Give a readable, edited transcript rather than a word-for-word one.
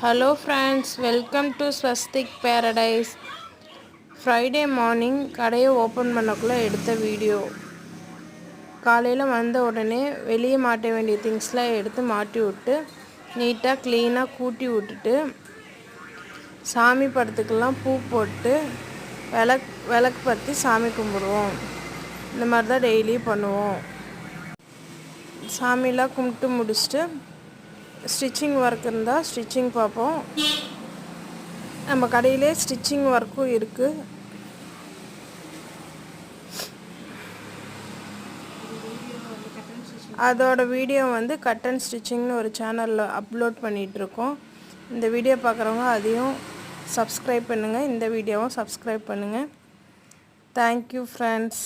Hello friends, welcome to Swastik Paradise. Friday morning கடையை open பண்ணக்குள்ள எடுத்த video. காலையில் வந்த உடனே வெளியே மாட்ட வேண்டிய திங்ஸ்லாம் எடுத்து மாட்டி விட்டு நீட்டாக க்ளீனாக கூட்டி விட்டுட்டு சாமி படத்துக்கெல்லாம் பூ போட்டு விளக்கு பற்றி சாமி கும்பிடுவோம். இந்த மாதிரி தான் டெய்லி பண்ணுவோம். சாமிலாம் கும்பிட்டு முடிச்சுட்டு ஸ்டிச்சிங் ஒர்க் இருந்தால் ஸ்டிச்சிங் பார்ப்போம். நம்ம கடையிலே ஸ்டிச்சிங் ஒர்க்கும் இருக்குது. அதோட வீடியோ வந்து கட் அண்ட் ஸ்டிச்சிங்னு ஒரு சேனலில் அப்லோட் பண்ணிகிட்ருக்கோம். இந்த வீடியோ பார்க்குறவங்க அதையும் சப்ஸ்கிரைப் பண்ணுங்கள், இந்த வீடியோவும் சப்ஸ்கிரைப் பண்ணுங்கள். Thank you friends.